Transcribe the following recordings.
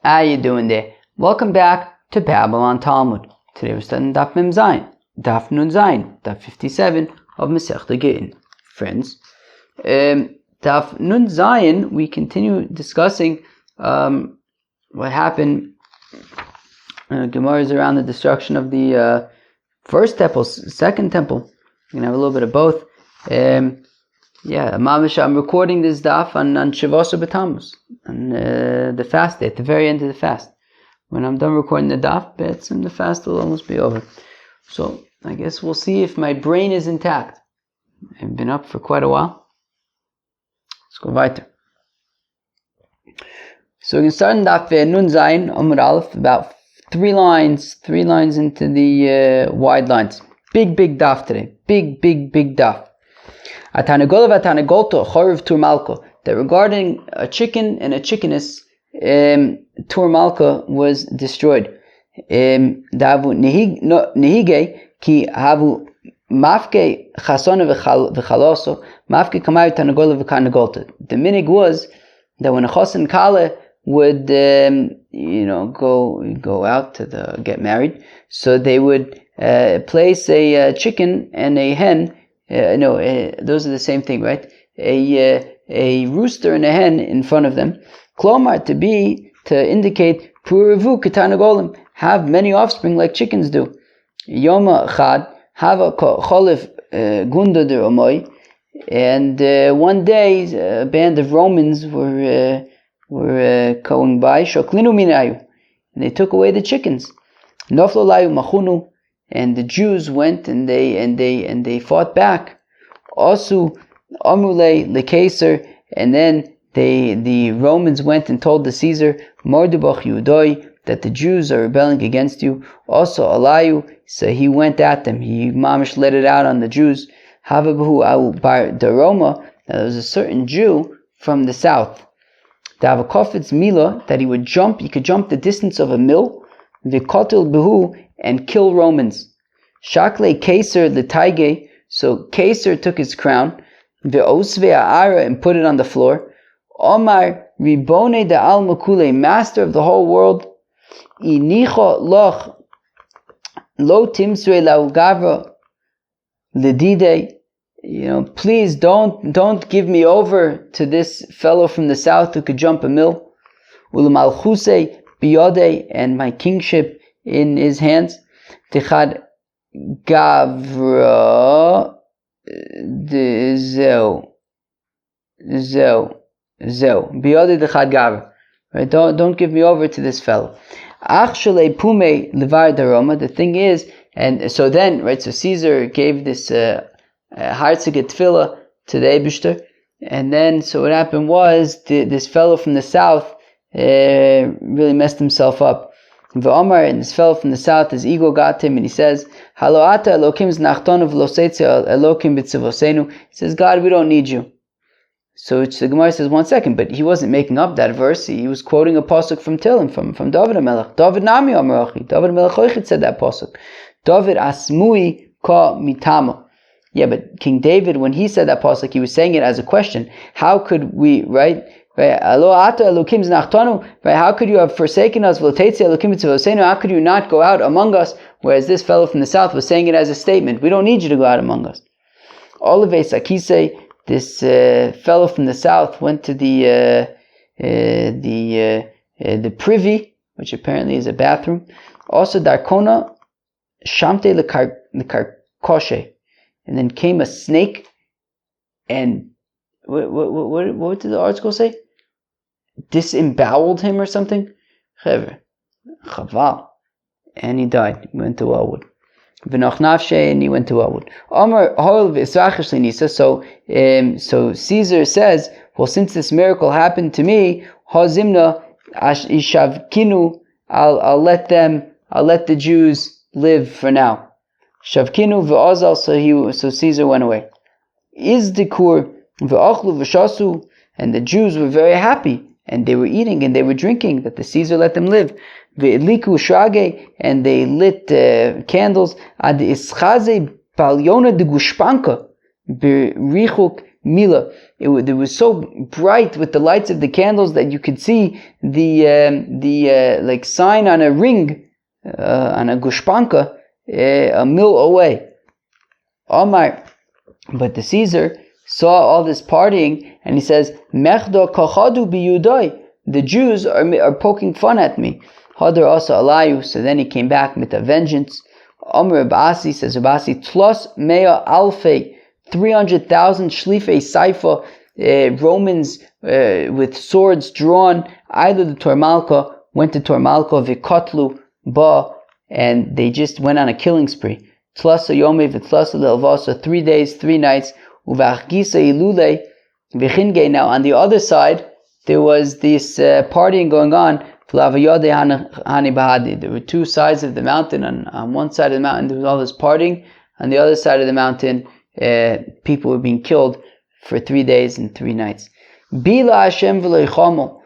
How you doing there? Welcome back to Babylon Talmud. Today we're studying Daf Mem Zayin, Daf Nun Zayin, Daf 57 of Masechta Gittin. Friends, Daf Nun Zayin, we continue discussing what happened. Gemara is around the destruction of the first temple, second temple. We're going to have a little bit of both. Mamish, I'm recording this daf on Shavasa B'Tammuz, on the fast day, at the very end of the fast. When I'm done recording the daf, the fast will almost be over. So I guess we'll see if my brain is intact. I've been up for quite a while. Let's go weiter. So we can start in daf Nun Zayin Amud Aleph, about three lines into the wide lines. Big daf today. Big daf. That regarding a chicken and a chickeness, Tur Malka was destroyed. Nehige ki havu mafke chasona v'chaloso mafke kamayu tanagola v'kanagolta. The minig was that when a chas and kala would go out to get married, so they would place a chicken and a hen. Those are the same thing, right? A rooster and a hen in front of them. Klomar, to indicate puravu ketanagolim, have many offspring like chickens do. Yoma chad hava cholif gunda de romoy, and one day a band of Romans were going by. Shoklinu minayu, and they took away the chickens. Noflo layu machunu. And the Jews went and they fought back. Also, Amule Lekaser, and then the Romans went and told the Caesar, Mordubach Yudoi, that the Jews are rebelling against you. Also Alayu, so he went at them. He mamish let it out on the Jews. Havabahu au bar Daroma. Now there was a certain Jew from the south. Davakofitz Mila, that he could jump the distance of a mill. Vikotil Behu, and kill Romans. Shakle Kaser the Taige, so Kaser took his crown, Ve'osve Ara, and put it on the floor. Omar Ribone de Al Makule, master of the whole world. Inicho Loch Lo Timsre Lau Gavra Ledide. Please don't give me over to this fellow from the south who could jump a mill. Ulamalchuse Biode, and my kingship in his hands. Tichad Gavra de Zeu. Biode Tichad Gavra. Right? Don't give me over to this fellow. Achshale Pume Levar Daroma. The thing is, and so then, right, so Caesar gave this Hartzige Tefillah to the Eibishter, and then so what happened was this fellow from the south really messed himself up. V'Omar, and this fellow from the south, his ego got him, and he says, Haloata Elokim's nachtonov losetzia Elokim b'tzivosenu. He says, God, we don't need you. So the Gemara says, 1 second, but he wasn't making up that verse. He was quoting a pasuk from Tehillim, from David HaMelech. David Nami Amarachi. David HaMelech said that pasuk. David Asmui Ka Mitama. Yeah, but King David, when he said that pasuk, he was saying it as a question. How could we, right? Right? How could you have forsaken us? How could you not go out among us? Whereas this fellow from the south was saying it as a statement. We don't need you to go out among us. Olave Sakise, this fellow from the south, went to the privy, which apparently is a bathroom. Also Darkona Shamte Lekarkoshe, and then came a snake, and what did the article say? Disemboweled him or something? Chaval. And he died. He went to Wellwood. V'noch nafshe, and he went to Wellwood. Amar hoil v'israchish l'nisa. So Caesar says, well, since this miracle happened to me, hazimna ishavkinu, I'll let the Jews live for now. Shavkinu v'azal, so Caesar went away. Izdikur v'achlu v'shasu, and the Jews were very happy, and they were eating and they were drinking, that the Caesar let them live. Ve'idliku shrage, and they lit candles. Ad ischaze palyona de gushpanka b'richuk mila, it was so bright with the lights of the candles that you could see the like sign on a ring, on a gushpanka, a mil away. Omar, but the Caesar saw all this partying, and he says, Mechdo kachadu biyudai. The Jews are poking fun at me. Hadar also alayu. So then he came back with a vengeance. Omer Rabasi, says Rabasi, Tlos mea alfe, 300,000 shlife saifa, Romans with swords drawn. Either the Tormalka went to Tormalka vikotlu ba, and they just went on a killing spree. Tlasa yome v'tlasa le'elvasa, 3 days, 3 nights. Uvachgisa ilule v'chinge. Now on the other side, there was this partying going on. There were 2 sides of the mountain. On one side of the mountain, there was all this partying. On the other side of the mountain, people were being killed for 3 days and 3 nights. Bila Hashem v'loichamo,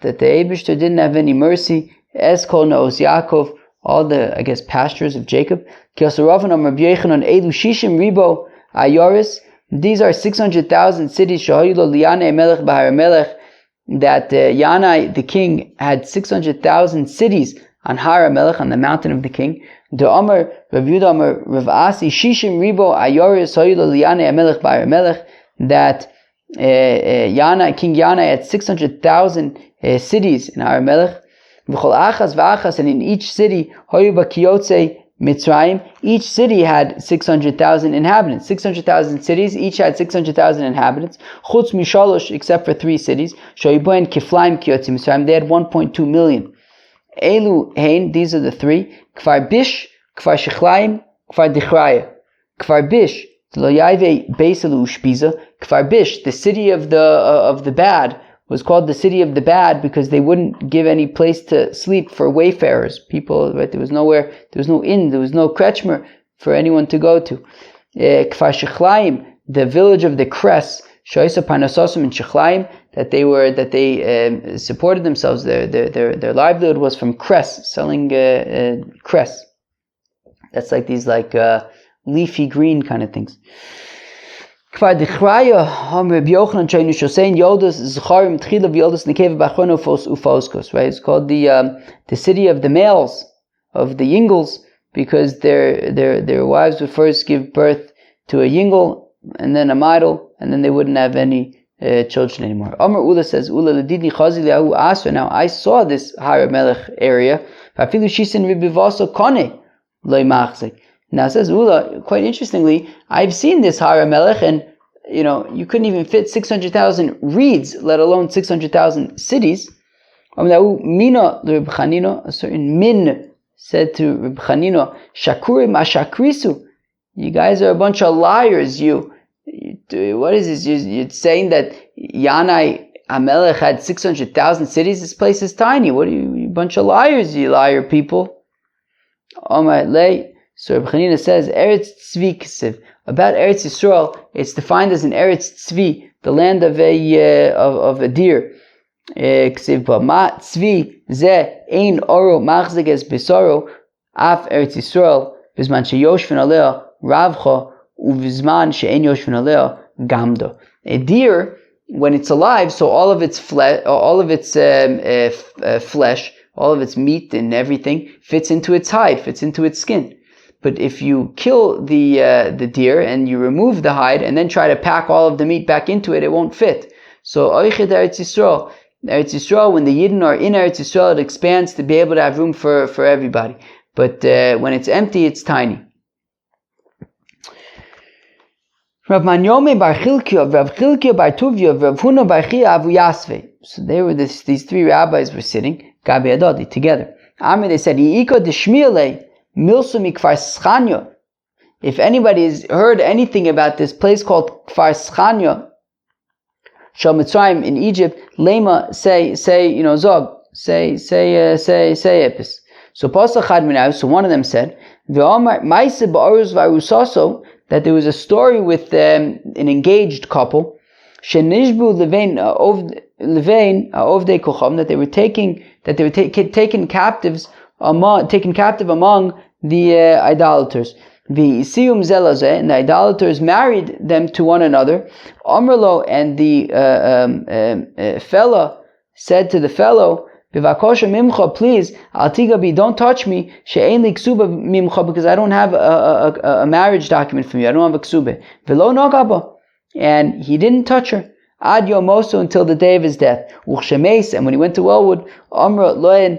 that the Eibishter didn't have any mercy. Eskol Naos Yaakov, all the, pastures of Jacob. These are 600,000 cities. That Yanai the king had 600,000 cities on Har HaMelech, on the mountain of the king. The Amar Rav Yudah Amar Rav Asi Shishim Ribo Ayoris Hoylo Liyanei HaMelech Bahar HaMelech, that King Yanai had 600,000 cities in Har HaMelech. V'chol achas v'achas, and in each city Hoyu Bakiyotze Mitzrayim, each city had 600,000 inhabitants. 600,000 cities, each had 600,000 inhabitants. Chutz mishalosh, except for 3 cities. Shoyiboen Kiflaim Kiyotze Mitzrayim, they had 1.2 million. Elu Hein, these are the 3. Kfar Bish, Kfar Shechlaim, Kfar Dichraya. Kfar Bish, Lo Yaive Beiselu Ushpiza. Kfar Bish, the city of the bad, was called the city of the bad because they wouldn't give any place to sleep for wayfarers. People, right? There was no inn, there was no krechmer for anyone to go to. Kfar Shechlaim, the village of the Kress, Shoisa Parnasosim in Shechlaim, that they supported themselves. Their livelihood was from Kress, selling Kress. That's like these leafy green kind of things. Kfar Dichraya, Rabbi Yochanan Shaynu Shosein Yodas Zacharim Tchila V'Yodas Nekeva Bachrono Ufoskos. Right, it's called the city of the males, of the yingles, because their wives would first give birth to a yingle and then a maidel, and then they wouldn't have any children anymore. Amar Ula says, Ula Ledidni Chazi Le'ahu Asra. Now I saw this Har HaMelech area. V'afilu Shisin Ribivaso Kone Loi Machzik. Now says Ula, quite interestingly, I've seen this Har HaMelech, and you couldn't even fit 600,000 reeds, let alone 600,000 cities. Mina Reb Chanino, a certain Min said to Reb Chanino, Shakurim Ashakrisu, you guys are a bunch of liars. What is this? You're saying that Yanai HaMelech had 600,000 cities? This place is tiny. What are you a bunch of liars, you liar people? Omar Lei. So Reb Chanina says, Eretz Tzvi Kesiv. About Eretz Yisrael, it's defined as an Eretz Tzvi, the land of a deer. Kesiv ba ma Tzvi ze ein oro machzik es besoro af Eretz Yisrael bizman sheyoshvin alea ravcha uvizman she'ein yoshvin alea gamdo. A deer, when it's alive, so all of its flesh, all of its meat and everything fits into its hide, fits into its skin. But if you kill the deer and you remove the hide and then try to pack all of the meat back into it, it won't fit. So Oichet Eretz Yisrael, when the Yidden are in Eretz Yisrael, it expands to be able to have room for everybody. But when it's empty, it's tiny. Rav Manyome bar Chilkiah, Rav Chilkiah bar Tuvia, Rav Huna bar Chia Avu Yasve. So they were these 3 rabbis were sitting, Gabi Adodi, together. Amir, they said, Yi'iko deshmiele milsumi kfar Schanyo. If anybody has heard anything about this place called Kfar Schanyo, Shal Mitzrayim in Egypt, Lema, say, Zog, say Epis. So Pasach Chad Minau, so one of them said, V'omar Maise ba'aruz v'arusaso, that there was a story with an engaged couple, Shenishbu Levain Ovdei Kocham, that they were taken captive among the idolaters. V'isiyum zelazeh, and the idolaters married them to one another. Amrlo, and the fella said to the fellow, Bivakosha mimcha, please, altigabi, don't touch me, she'ein li ksuba mimcha, because I don't have a marriage document from you, I don't have a ksuba. V'lo nogaba, and he didn't touch her. Ad yomoso, until the day of his death. Uchshemes, and when he went to Wellwood, Amra loen,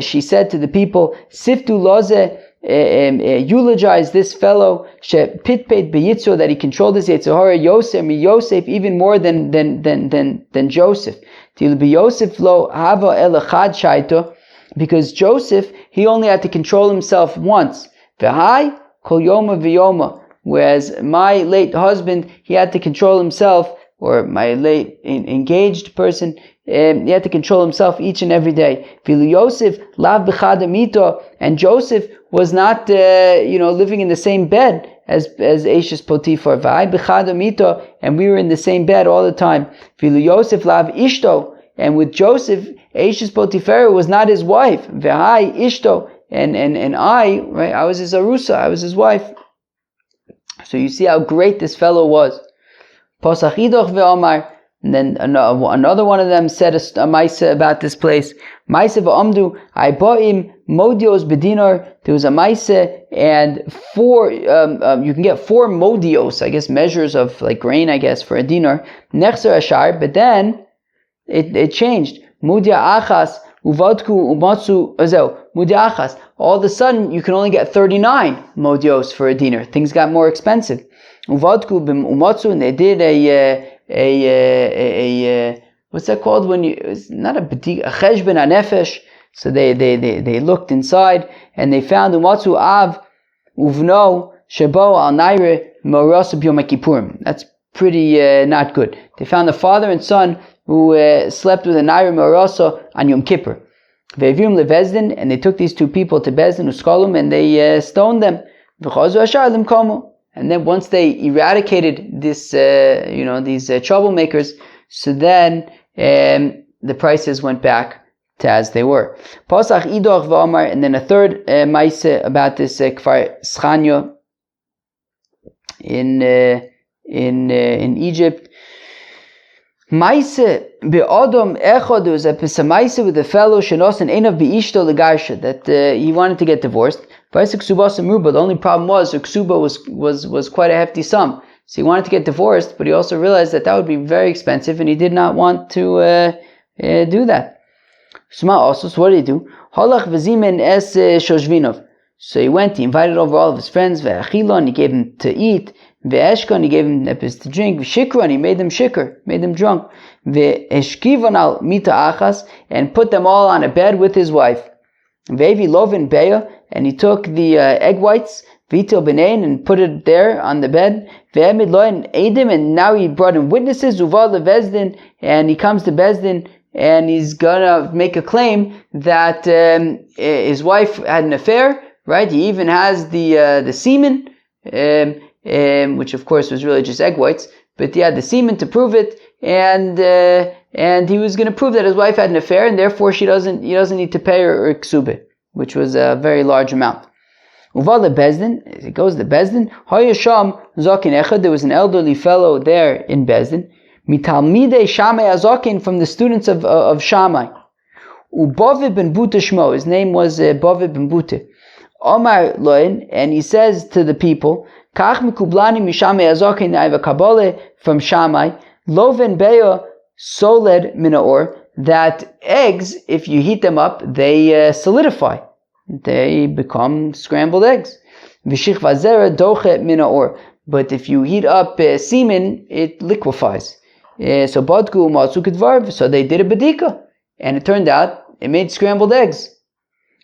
she said to the people, Siftu loze, eulogize this fellow, she pitpeit beyitzo, that he controlled his Yetzirah, Yosef mi Yosef, even more than Joseph. Til b'Yosef lo hava elachad shaito, because Joseph, he only had to control himself once. V'hai kol yoma v'yoma, whereas my late husband, he had to control himself, or my late engaged person, he had to control himself each and every day. Vilu Yosef lav b'chadamito, and Joseph was not, living in the same bed as Eishes Potiphar. V'ai b'chadamito, and we were in the same bed all the time. Vilu Yosef lav ishto, and with Joseph, Eishes Potiphar was not his wife. V'ai ishto, and I, right, I was his arusa, I was his wife. So you see how great this fellow was. Posach idoch ve'omar. And then another one of them said a maisa about this place. Maisa v'amdu, I bought him modios bedinar. There was a maisa, and you can get 4 modios, I guess measures of like grain, I guess, for a dinar. Nechzer ashar, but then it changed. Mudia achas uvodku umatsu azel. Mudia achas. All of a sudden, you can only get 39 modios for a dinar. Things got more expensive. Uvodku bim umatsu, and they did a what's that called when you, it's not a cheshben hanefesh. So they looked inside and they found umatzu av uvno shebo al naire moros b'yom kippurim. That's pretty not good. They found the father and son who slept with a naire morosa on Yom Kippur. Ve'avim levezdin, and they took these 2 people to Bezdin uskolum, and they stoned them. V'chazu ashar limkomu. And then once they eradicated this, these troublemakers, so then the prices went back to as they were. Pasach idoch v'omar, and then a third maise about this kfar Schanyo in Egypt. Maise be'odom echad, there was a maise with a fellow shenos and einav be'ishto legarsha, that he wanted to get divorced. But the only problem was the ksuba was quite a hefty sum. So he wanted to get divorced, but he also realized that would be very expensive, and he did not want to do that. So what did he do? Halach v'zimen es shoshvinov. So he went, he invited over all of his friends, ve'achilon, he gave them to eat, ve'eshkon, he gave them to drink, ve'shikron, he made them shikr, made them drunk, ve'eshkivan al mita achas, and put them all on a bed with his wife. Ve'vi lovin beya, and he took the egg whites, vitil benain, and put it there on the bed. Ve'emid loin edim, and now he brought in witnesses, uval levezdin, and he comes to Bezdin, and he's gonna make a claim that his wife had an affair, right? He even has the semen, which of course was really just egg whites, but he had the semen to prove it, and he was going to prove that his wife had an affair, and therefore he doesn't need to pay her ksubit, which was a very large amount. Uval Bezdin, it goes to Bezdin. Hayasham Zakin Echad, there was an elderly fellow there in Bezdin. Mitalmidei Shammai Azakin, from the students of Shammai. Ubavid ben Buta Shmo, his name was Bavid ben Buta. Omar Loin, and he says to the people, Kach mikublani mishamai Azakin, I have a Kabbalah from Shammai, Loven Beya Soled Minaor, that eggs, if you heat them up, they solidify. They become scrambled eggs. V'shich vazera doche minaor. But if you heat up semen, it liquefies. So badku matzu kedvarv. So they did a bedika, and it turned out it made scrambled eggs.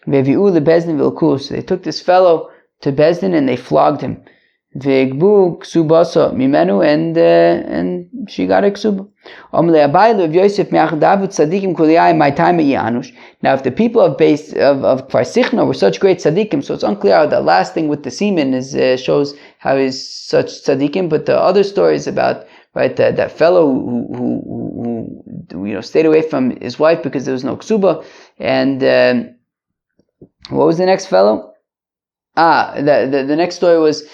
Ve'vi'u lebezdin v'ilku. So they took this fellow to Bezdin and they flogged him. Ve'gbu ksubasa mimenu, and she got a ksuba. Now, if the people of Kfar Sichna were such great tzaddikim, so it's unclear how the last thing with the semen is shows how he's such tzaddikim. But the other stories about that fellow who stayed away from his wife because there was no ksuba, and what was the next fellow? The next story was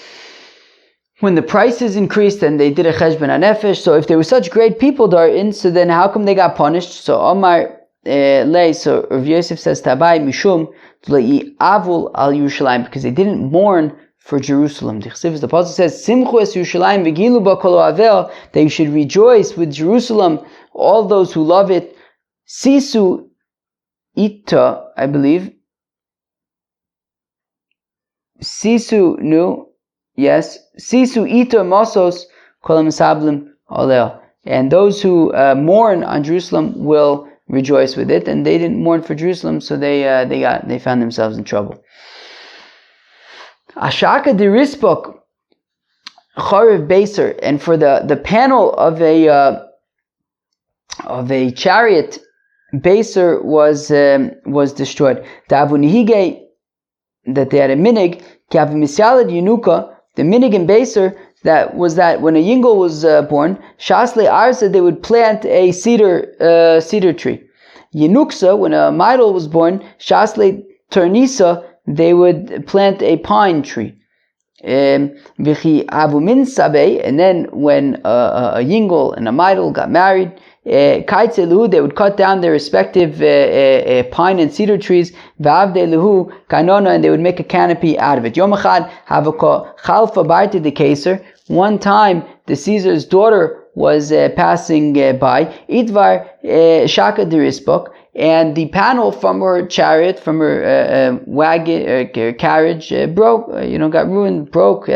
when the prices increased and they did a cheshbon hanefesh. So if they were such great people therein, so then how come they got punished? So Omar Lei, so Rav Yosef says Tabai Mishum Avul al Yerushalayim, because they didn't mourn for Jerusalem. The Pasuk says Simchu es Yerushalayim v'gilu ba kol ohavel, that you should rejoice with Jerusalem, all those who love it. Sisu Ita, I believe. Sisu nu. Yes, Sisu ita mosos kolam sablim alel, and those who mourn on Jerusalem will rejoice with it. And they didn't mourn for Jerusalem, so they found themselves in trouble. Ashaka de rispok chariv beiser, and for the panel of a chariot, beiser was destroyed. Davunihige, that they had a minig kav misyalad yunuka. The minig in Beiser that when a yingel was born, Shasle Arsa, they would plant a cedar tree. Yenuksa, when a Maidel was born, Shasle Ternisa, they would plant a pine tree. Vichi Avumin Sabe, and then when a yingel and a Maidel got married, Kaitzeluhu, they would cut down their respective pine and cedar trees, Vavdeluhu Kanona, and they would make a canopy out of it. Yom Echad Havaka Chalfa Barti the Kaser. One time, the Caesar's daughter was passing by. Idvar Shaka Dirispok, and the panel from her chariot, from her wagon, carriage, broke. Got ruined, broke.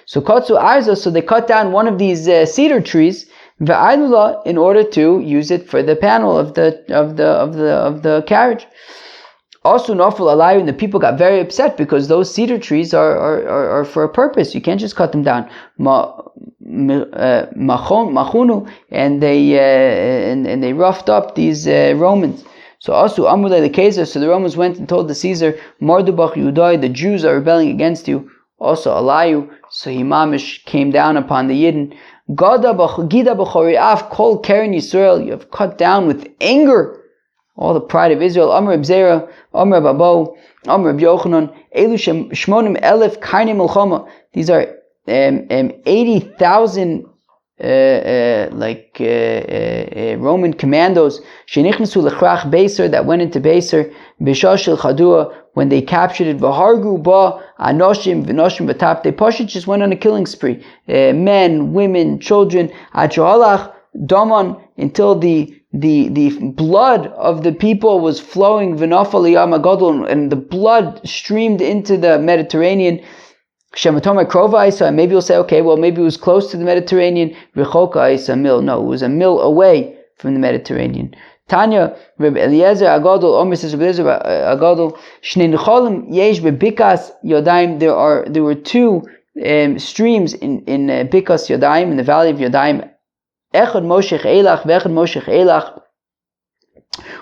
So Kotsu Arza, so they cut down one of these cedar trees, in order to use it for the panel of the carriage. Also, Nofel Alayu, and the people got very upset because those cedar trees are for a purpose. You can't just cut them down. Machunu, and they roughed up these Romans. So also Amrulay the Caesar. So the Romans went and told the Caesar, Mardubach Yudai, the Jews are rebelling against you. Also Alayu. So Himamish came down upon the Yidden. Gida b'choriaf kol keren Yisrael, you have cut down with anger all the pride of Israel. Amr Bzera, Amr Babo, Amr Yochanan, Elu Shmonim Elef Karnim Melchama. These are 80,000 Roman commandos. Shenichnasu lechrach Beiser, that went into Beiser. Bishashil Chadua, when they captured it. V'hargu ba anoshim v'noshim v'tap. They just went on a killing spree. Men, women, children. Achohalach Daman, until the blood of the people was flowing. V'nafal yam agadol, and the blood streamed into the Mediterranean. Shematoma Krova Isa, and maybe you'll say, okay, well, maybe it was close to the Mediterranean. Rechoka Isa mil. No, it was a mil away from the Mediterranean. Tanya, Reb Eliezer Agadol, Omer says Reb Eliezer Agadol, Shnei Necholim Yesh beBikas Yodaim. There were two streams in Bikas Yodaim, in the valley of Yodaim. Echad Moshech Elach, Vechad Moshech Elach.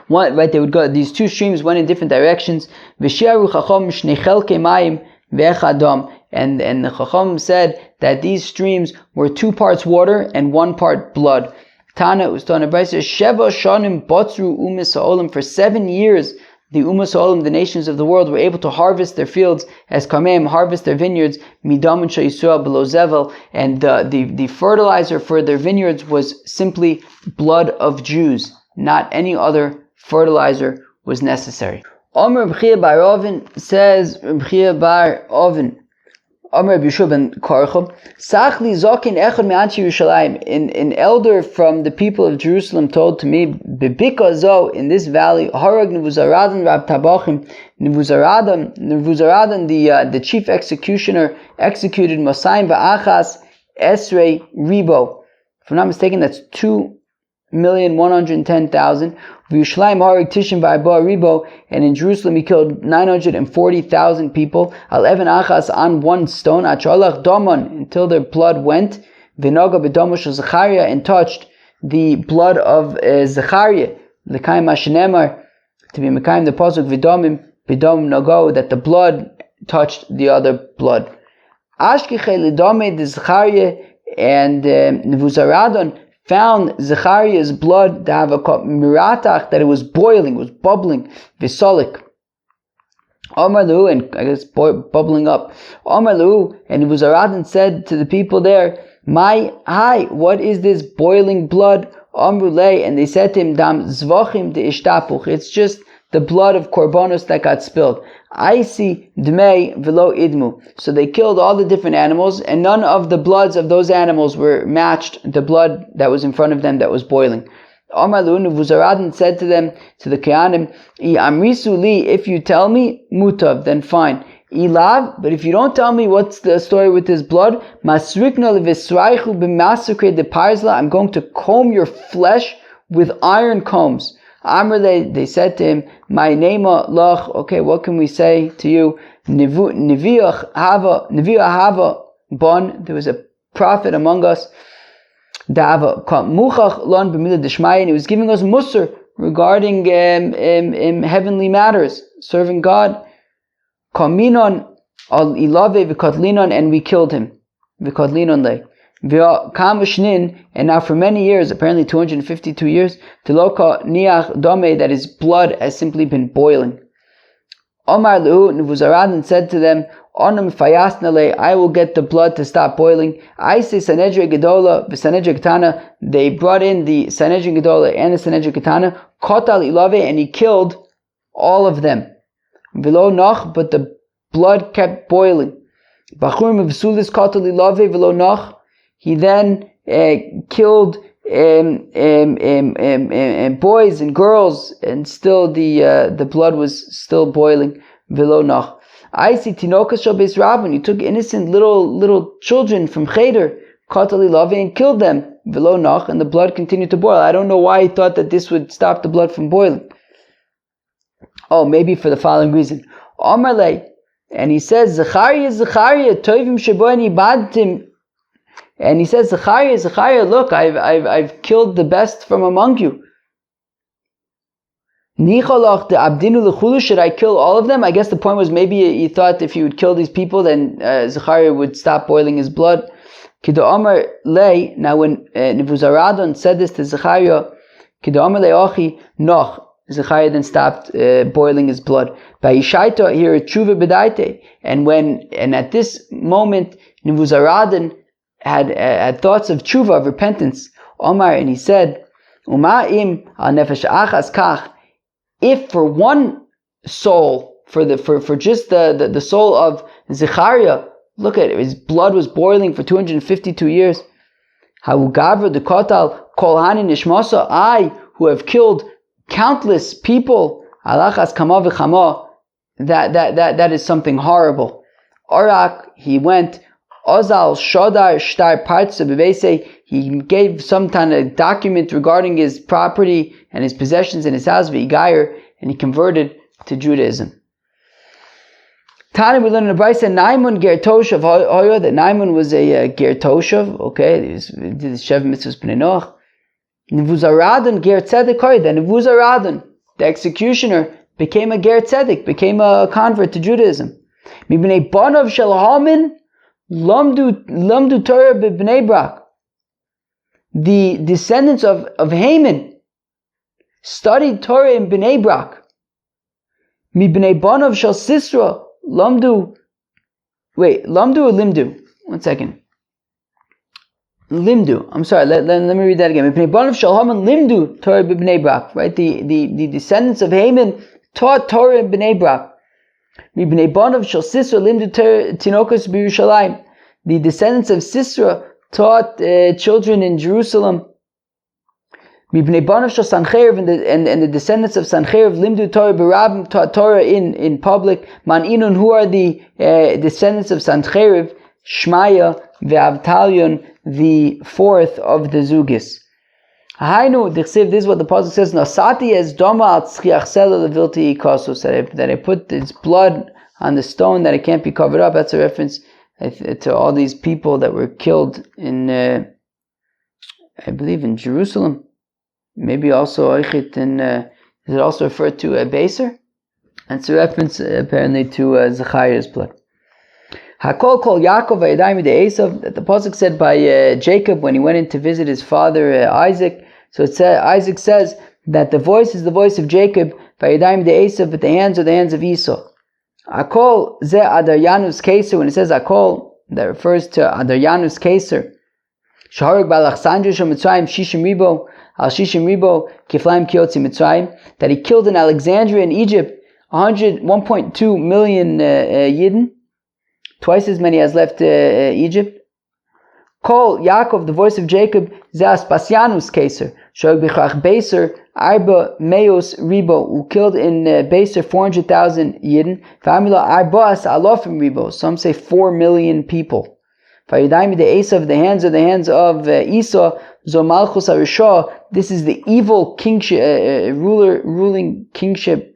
One, right, they would go. These two streams went in different directions. V'shiaru Chacham Shnei Chelkei Mayim V'echadam. And the Chacham said that these streams were 2 parts water and 1 part blood. Tana was Tana Brisa, Sheva Shanim Botzru Umas Ha'olam. For 7 years, the Umas Ha'olam, the nations of the world, were able to harvest their fields as Kameim, harvest their vineyards, Midam and Yisrael below Zevel, and the fertilizer for their vineyards was simply blood of Jews. Not any other fertilizer was necessary. Omer B'chia Bar Oven says, B'chia Bar Oven, Amr B'Yeshua ben Karcham, Sachli Zokin Echad Me'anchi Yerushalayim, an elder from the people of Jerusalem told to me, Bebika Zo, in this valley, Harag Nevuzaradan Rab Tabachim, Nevuzaradan, the chief executioner, executed Mosayim Va'achas Esrei Ribo. If I'm not mistaken, that's 2,110,000. V'Yushalayim Harag Tishim Va'arba Ribo, and in Jerusalem he killed 940,000 people. Al Even Achas, on 1 stone. Acholach Domon, until their blood went. V'Noga B'Domosh Zechariah, and touched the blood of Zechariah. L'kaim Hashanemar, to be Mekayim the pasuk V'Domim B'Domim Nogo, that the blood touched the other blood. Ashkechei L'Domei de Zechariah, and Nevuzaradon found Zechariah's blood to have a miratach, that it was boiling, it was bubbling, visolik. Amalu, and I guess bubbling up. Amalu, and Vuzaradan said to the people there, what is this boiling blood? Amrulay, and they said to him, Dam zvachim de ishtapuch. It's just the blood of korbanos that got spilled. I see dmei velo idmu. So they killed all the different animals, and none of the bloods of those animals were matched the blood that was in front of them that was boiling. Amalu, Vuzaradan said to them, to the Kehanim, Amrisu li, if you tell me, mutav, then fine. Ilav, but if you don't tell me what's the story with this blood, masrikna levisraichu b'masakre de parzla, I'm going to comb your flesh with iron combs. Amrle, they said to him, my nema lach, okay, what can we say to you? Neviah hava bon, there was a prophet among us, and he was giving us musar regarding heavenly matters, serving God. And we killed him. And now for many years, apparently 252 years, that his blood has simply been boiling. Omar Lehu, Nevuzaradan said to them, I will get the blood to stop boiling. I say Sanhedrin Gedola, Sanhedrin Ketana. They brought in the Sanhedrin Gedola and the Sanhedrin Ketana. Kotal Ilave, and he killed all of them. Velo noch, but the blood kept boiling. Bachurim v'sulis kotal Ilave velo noch. He then killed boys and girls, and still the blood was still boiling. Velo noch. I see tinokas shel beis rabban. You took innocent little children from Cheder, katali lave, and killed them. Velo nach, and the blood continued to boil. I don't know why he thought that this would stop the blood from boiling. Oh, maybe for the following reason. Amarle, and he says, Zechariah, tovim sheboini badtim. And he says, Zechariah, look, I've killed the best from among you. Should I kill all of them? I guess the point was maybe he thought if he would kill these people, then Zechariah would stop boiling his blood. Now when Nebuzaradan said this to Zechariah, Zechariah then stopped boiling his blood. And at this moment, Nebuzaradan had thoughts of tshuva, of repentance. Omar, and he said, if for one soul, for just the soul of Zechariah, look at it, his blood was boiling for 252 years. I, who have killed countless people, that is something horrible. Orak, he went, Ozal Shodar Shtar Partsa Bevese, he gave some kind of document regarding his property and his possessions in his house, V'Igayer, and he converted to Judaism. Tana, we learn in the Brisa, Naiman Ger Toshav Hoya, that Naiman was a Ger Toshav, okay, he did the Shev Mitzvahs B'nai Noach. Nevuzaradan Ger Tzedek Hoya, that Nevuzaradan, the executioner, became a Ger Tzedek, became a convert to Judaism. Mibnei Bonov Shel Haman, Lamdu Torah B'Bnei Brak. The descendants of Haman studied Torah in Bnei Brak. Mi Bnei Bonov Shel Sisra Lamdu or Limdu? 1 second. Limdu. I'm sorry. Let me read that again. Mi Bnei Bonov Shel Haman Limdu Torah B'Bnei Brak. Right. The descendants of Haman taught Torah in Bnei Brak. Mi Bnei Bonov Shel Sisra Limdu Tinokus B'Yerushalayim. The descendants of Sisra taught children in Jerusalem. Mibnei Banav Shel Sancheiriv, and the descendants of Sancheiriv, Limdu Torah B'Rabim, taught Torah in public. Man Inun, who are the descendants of Sancheiriv? Shmaya ve'Avtalion, the fourth of the Zugis. Hainu Dichsiv, this is what the pasuk says. Nasati es doma al tzchiach sela levilti ikasu, that I put its blood on the stone that it can't be covered up. That's a reference to all these people that were killed in, I believe, in Jerusalem. Maybe also Eichit, is it also referred to Beiser? That's a reference apparently to Zechariah's blood. Hakol kol Yaakov v'yadayim de Esav, that the pasuk said by Jacob when he went in to visit his father Isaac. So it says, Isaac says that the voice is the voice of Jacob, v'yadayim de Esav, but the hands are the hands of Esau. Akol ze Adaryanus Keser. When it says Akol, that refers to Adaryanus Keser. Shaharuk Balachsandra Mitzrayim Shishim Ribo Al Shishim Ribo Kiflaim Kiotzi Mitzrayim. That he killed in Alexandria in Egypt 1.2 million Yidden, twice as many as left Egypt. Kol Yaakov, the voice of Jacob, Zeas Pasianus Keser, Shog Bichrach Beser, Arba Meos Ribo, who killed in Beser 400,000 Yidden, Famila Arbas Alofim Ribo, some say 4 million people. Fayidaimi the Esav, the hands of Esau, Zomalchus Arisha, this is the evil kingship, ruling kingship,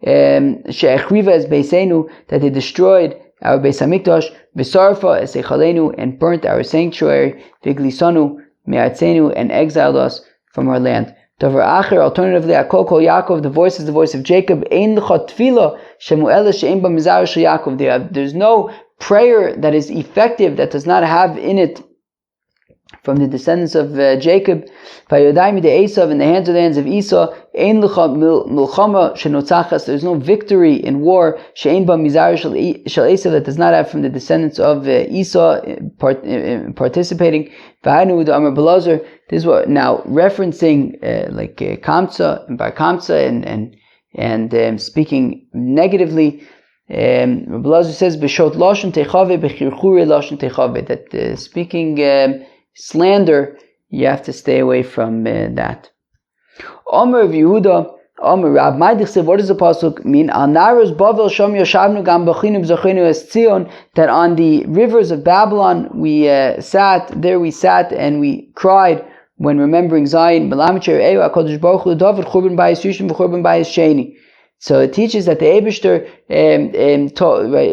She'echriva es Beisenu, that they destroyed our Beis Hamikdash, V'sarfa es Echalenu, and burnt our sanctuary, V'glisanu me'atzenu, and exiled us from our land. Davar acher, alternatively, Akol Kol Yaakov, the voice is the voice of Jacob. Ein l'cha tefila shemu'ela she'ein ba mizar shel Yaakov. There's no prayer that is effective that does not have in it from the descendants of Jacob. Vayodayim de Esav, in the hands of Esau. Ein l'cha milchama shenotzachas. There's no victory in war. She'ein ba mizar shel Esav, that does not have from the descendants of Esau participating. V'hainu the Amar Belazar. This is what now referencing Kamsa and Bar Kamsa and speaking negatively. Rabbi Lazar says b'shot lashon techave b'chirchure lashon techave, that speaking slander, you have to stay away from that. Omer of Yehuda, Omer Rab Maidich said, what does the pasuk mean? Al naros Bavel sham yoshavnu gam b'chinu b'zochinu es Tzion, that on the rivers of Babylon we sat and we cried when remembering Zion. So it teaches that the Eibishter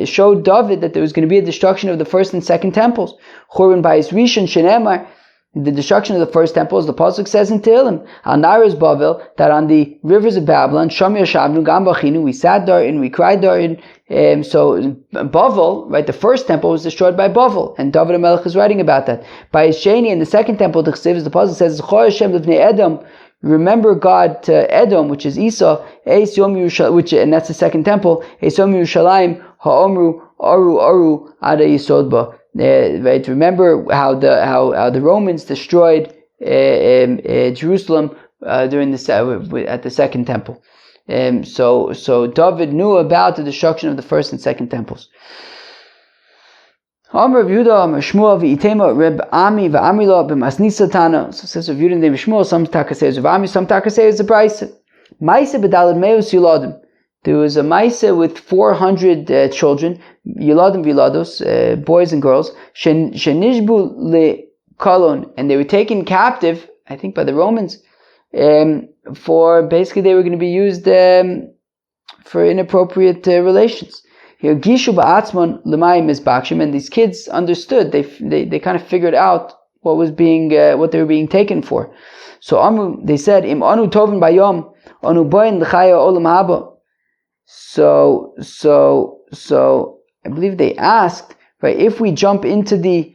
showed David that there was going to be a destruction of the first and second temples. Churban Bayis Rishon Shenemar, the destruction of the first temples, the pasuk says in Tehillim, Al Naras Bavel, that on the rivers of Babylon, Sham Yashavnu Gam Bachinu, we sat therein, we cried therein. So Bavel, right, the first temple was destroyed by Bavel, and David HaMelech is writing about that. By Sheni, in the second temple, the pasuk says, Zchor Hashem Livnei Edom, remember God to Edom, which is Esau, and that's the second temple. Esom Yerushalayim Ha'omru Aru Aru Ada Yisodba. Right, remember how the Romans destroyed Jerusalem during at the second temple. So David knew about the destruction of the first and second temples. Amr of Yehuda, Amr Shmuel, V'itema, Reb Ami, V'amila, B'masnisa Tana. So it says of Yehuda and Shmuel, some takasei is of Ami, some takasei is a Braisa. Maisa b'dalad meus Yuladim. There was a Maisa with 400 children, Yuladim Vilados, boys and girls, Shenishbu le Kolon, and they were taken captive, I think by the Romans, for basically they were going to be used for inappropriate relations. Here, Gishu ba'atzmon l'mayim mizbakshim, and these kids understood. They kind of figured out what was what they were being taken for. So they said, Im anu tovin bayom, anu boyin l'chaya olam haba. So I believe they asked, right, if we jump into the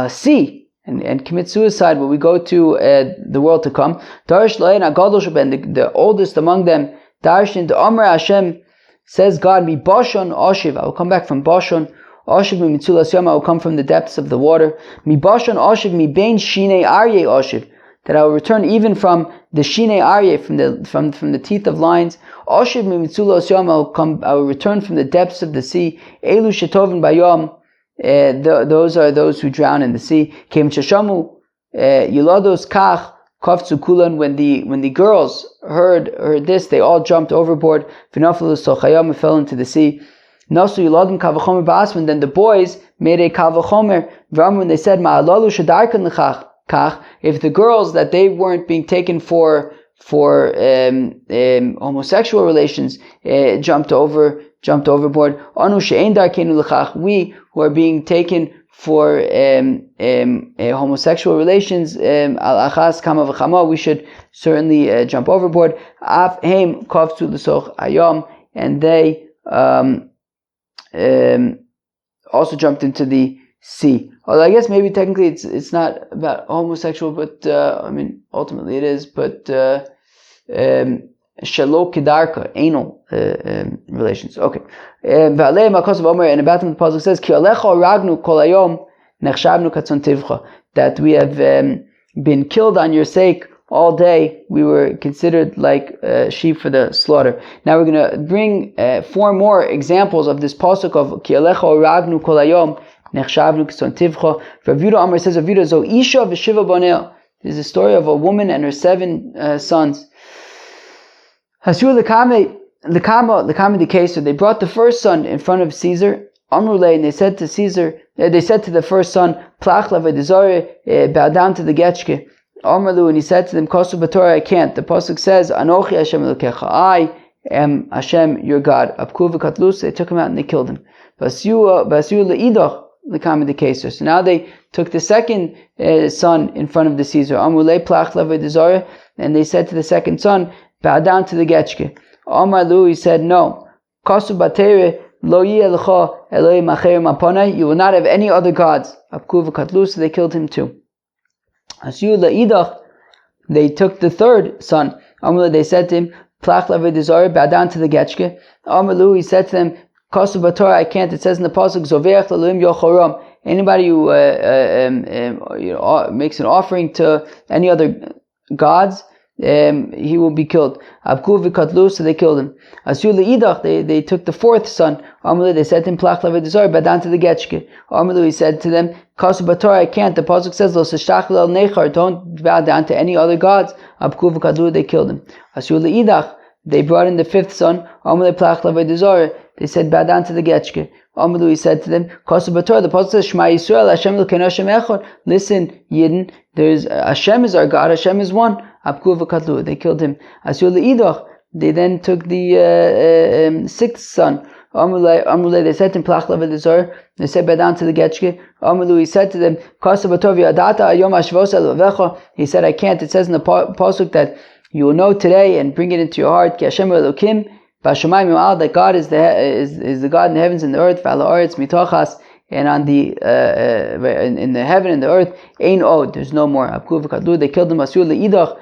sea and commit suicide, will we go to the world to come? The oldest among them, Darshan the Amr Hashem, says God, Mi Bashon Oshiv, I will come back from Bashon. Oshiv mi mitzulas yom, I will come from the depths of the water. Mi Bashon Oshiv, mi bein Shinei Aryeh Oshiv, that I will return even from the Shinei Aryeh, from the teeth of lions. Oshiv mi mitzulas yom, I will return from the depths of the sea. Elu shetovin bayom, those are those who drown in the sea. Kem chashamu Yulados Kach. Kavtzu kulan, when the girls heard this, they all jumped overboard. V'naflu l'sochayam, fell into the sea. Nasu yiladim kavachomer ba'asman. Then the boys made a kavachomer. When they said ma'alalu shadarkan l'kach, if the girls that they weren't being taken for homosexual relations jumped overboard. Anu she'ein darkenu l'kach, we who are being taken for homosexual relations, al achas kama v'chama, we should certainly jump overboard. Af heim kavtu l'soch ayom, and they also jumped into the sea. Although I guess maybe technically it's not about homosexual, but ultimately it is. But Shalo Kedarka, anal relations. Okay. And about them, the pasuk says, Ki alecha ragnu kol hayom nechshavnu katzon tivcha, that we have been killed on your sake all day. We were considered like sheep for the slaughter. Now we're going to bring 4 more examples of this pasuk of Ki alecha ragnu kol hayom nechshavnu katzon tivcha. Rav Yudah Amar says, Rav Yudah zo isha v'shiva banea. This is a story of a woman and her 7 sons. Hasur the case. So they brought the first son in front of Caesar. Amrulay, and they said to Caesar, they said to the first son, Plach lavedizore, bow down to the getchke. Amrulu, and he said to them, Kosu b'Torah, I can't. The pasuk says, Anochi Hashem Elokecha, I am Hashem your God. Apku v'katlus, they took him out and they killed him. Basiu le'idoch the case. So now they took the second son in front of the Caesar. Amrulay Plach lavedizore, and they said to the second son, bow down to the getchke. Amar Lu, he said, no. Kasu batere lo yelecha Elohim acher maponai. You will not have any other gods. Apku v'katlu, so they killed him too. Asu la'idach, they took the third son. Amar, they said to him, Plach lavedizor, bow down to the getchke. Amar Lu, he said to them, Kasu batorah, I can't. It says in the pasuk, Zoveach l'Elohim yochoram. Anybody who makes an offering to any other gods, he will be killed. Abku v'katlu, so they killed him. Asu le'idach, they took the fourth son. Amrulu, they said to him, Plach lavedizor, bow down to the getchke. Amrulu, he said to them, Kasu batorah, I can't. The pasuk says, Lo seshtach l'el nechar, don't bow down to any other gods. Abku v'katlu, they killed him. Asu le'idach, they brought in the fifth son. Amrulu, Plach lavedizor, they said, bow down to the getchke. Amrulu, he said to them, Kasu batorah, the pasuk says, Shema Yisrael, Hashem l'kein Hashem echad. Listen, Yidden, there's Hashem is our God, Hashem is one. Abku v'katlu, they killed him. Asu le'idoch, they then took the sixth son. Amrulay, they said to him, Plach lavedizor, they said, bow down to the getchke. Amrulu, he said to them, Kasu batorah v'yadata ayom hashvos el vavecha. He said, I can't. It says in the pasuk that you will know today and bring it into your heart, Ki Hashem Elokim, B'Shamayim Yim'al, that God is the God in the heavens and the earth, V'al ha'aretz mitochas, and on the in the heaven and the earth, Ein od, there's no more. Abku v'katlu, they killed him. Asu le'idoch,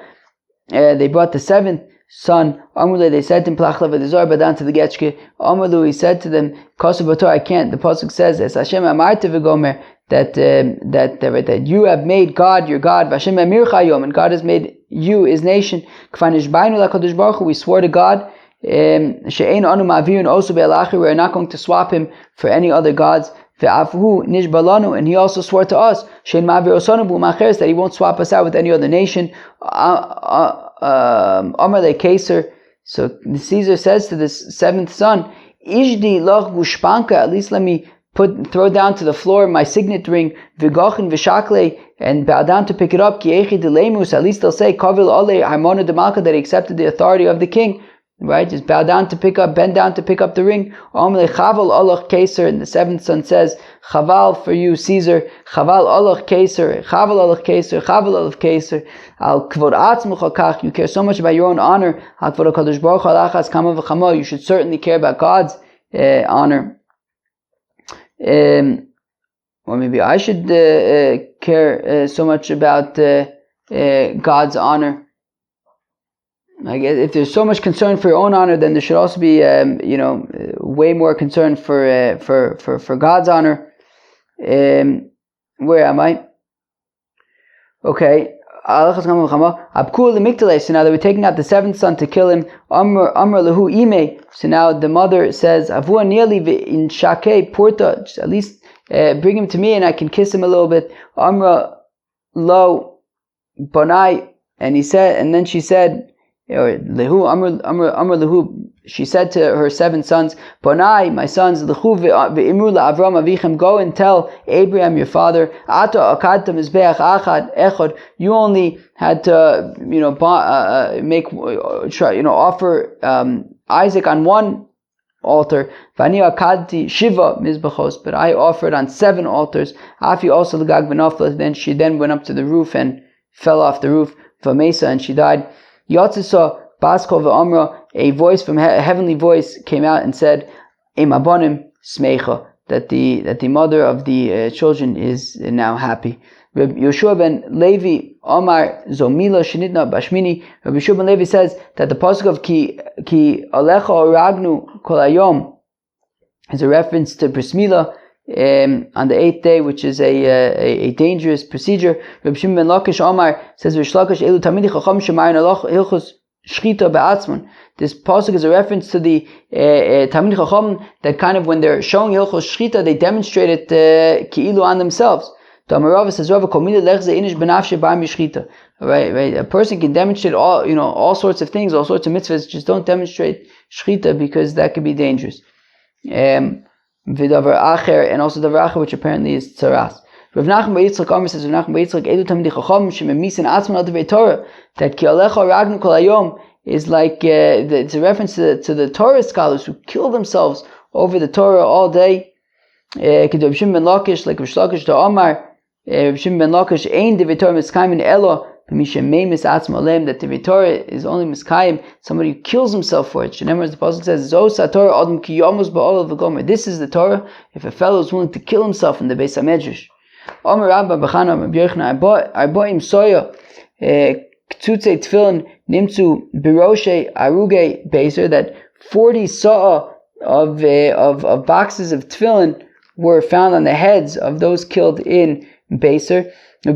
they brought the seventh son. Amrulay, they said to him, Plach lavedizor, bow down to the getchke. Amrulu, he said to them, Kasu batorah, I can't. The pasuk says, Es Hashem amarti v'gomer, that you have made God your God, V'Hashem amir chayom, and God has made you his nation. K'fanish bainu l'kadosh baruch hu, we swore to God, she'ein anu ma'avirun osu be'elachi, we are not going to swap him for any other gods. Ve'afu nishbalanu, and he also swore to us, she'ein ma'avir osanu b'u'macheres, that he won't swap us out with any other nation. Amar le Caesar. So Caesar says to this seventh son, Ishdi loch gushpanka, at least let me throw down to the floor my signet ring, v'gochin v'shakle, and bow down to pick it up, ki echi dilemus, at least they'll say, kavil ole harmona de malka, that he accepted the authority of the king. Right? Just bend down to pick up the ring. Amle chaval olach Caesar, and the seventh son says, chaval for you, Caesar. Chaval olach Caesar. Chaval olach Caesar. Chaval olach Caesar. Al kvod atzmuch kach. You care so much about your own honor. Al kvod hakadosh baruch hu alachas kama v'chama. You should certainly care about God's honor. Or maybe I should care so much about God's honor. I guess if there's so much concern for your own honor, then there should also be, way more concern for God's honor. Where am I? Okay. So now they were taking out the seventh son to kill him. Amr lahu ime. So now the mother says, Avua nearly in shake porta. At least bring him to me and I can kiss him a little bit. Amr lo bonai. And then she said, or lehu amr lehu, she said to her 7 sons, Bonai, my sons, lehu ve'imru la'Avram avichem, go and tell Abraham your father, Ata akadta mizbeach echad, you only had to offer Isaac on one altar, v'ani akadti shiva mizbachos, but I offered on 7 altars. Afi also l'gag v'nafla. Then she went up to the roof and fell off the roof, v'mesa, and she died. Yotzisa Baskol v'Amra, a voice from heavenly voice came out and said, Im abonim smecha, that the mother of the children is now happy. Rabbi Yoshua ben Levi Omar Zomila Shinitna Bashmini. Rabbi Yoshua ben Levi says that the pasuk of Ki Alecha Oragnu Kol Hayom is a reference to Bris Milah on the 8th day, which is a dangerous procedure. Rabbi Shimon ben Lakish Omar says, "V'shlakish elu tamidi chacham shemayin hilchos shchita be'atzmon." This pasuk is a reference to the Talmid Chacham that kind of when they're showing Hilchos Shchita, they demonstrate it ki'ilu on themselves. Right, right. A person can demonstrate all sorts of things, all sorts of mitzvahs. Just don't demonstrate Shchita because that could be dangerous. And also davar acher, which apparently is tzaras. Rav Nachman bar Yitzchak Omer says, Rav Nachman bar Yitzchak, Edu Talmidei Chacham shememisin atzmon al divrei Torah, that ki alecha ragnu kol hayom is like it's a reference to the Torah scholars who kill themselves over the Torah all day. Rav Shimon ben Lakish, like Rav Shlakish to Omar, Rav Shimon ben Lakish, ein divrei Torah miskayim in elo b'mishem meimis atzmo alem, that divrei Torah is only miskayim somebody who kills himself for it. Shenemar, as the Apostle says, Zo satorah adam ki yomos ba'olav v'gomer. This is the Torah if a fellow is willing to kill himself in the Beis HaMedrash. Omer Rabba B'chana Rabbi Yochanan Arboim Soya K'tutzei Tefillin Nimtzu Biroshe Aruge Beiser, that 40 saw of boxes of tefillin were found on the heads of those killed in Beiser. It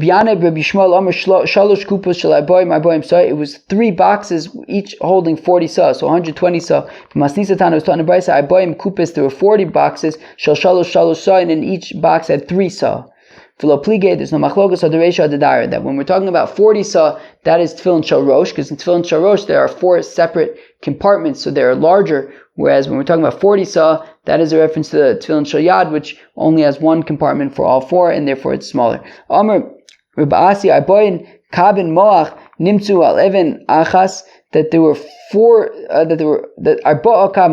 was 3 boxes, each holding 40 saw, so 120 saw. There were 40 boxes, and in each box had 3 saw. There's no machlokas adoresha adadara, that when we're talking about 40 saw, that is tefillin shel rosh, because in tefillin shel rosh there are 4 separate compartments, so they're larger, whereas when we're talking about 40 saw, that is a reference to the tefillin shel yad, which only has 1 compartment for all 4, and therefore it's smaller. Amr Rabbi Arboin kabin moach nimtzu al even achas, that there were 4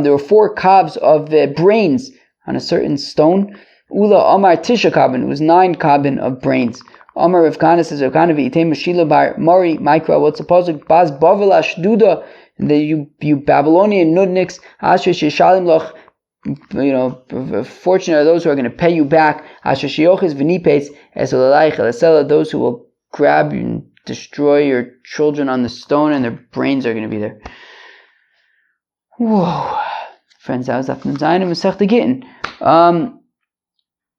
there were 4 kabs of brains on a certain stone. Ula Omar Tisha Kabin, it was 9 kabin of brains. Omar Rav Kana says, Rav Kana v'item Meshila bar Mori Mikra, what's the pasuk? Baz Bavelash Duda, you Babylonian nudniks, Asher Sheshalim Loch, fortunate are those who are going to pay you back. Asher Sheyoches v'nipetz esolalach elasela, those who will grab you and destroy your children on the stone, and their brains are going to be there. Whoa. Friends, that was after Zayin and Masechta Gittin.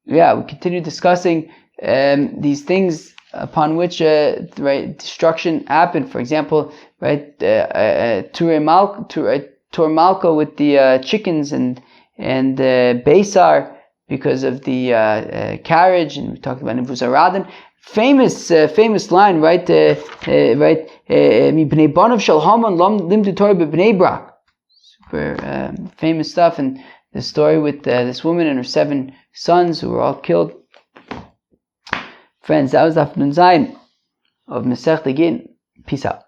We continue discussing these things upon which destruction happened. For example, Tur Malka with the chickens and Beisar because of the carriage, and we talked about Nebuzaradin. Famous line, right? Mi bnei banav shel Haman limdu Torah b'bnei Brak. Super famous stuff, and the story with this woman and her 7 sons who were all killed. Friends, that was Daf Nun Zayin of Masechta Gittin. Peace out.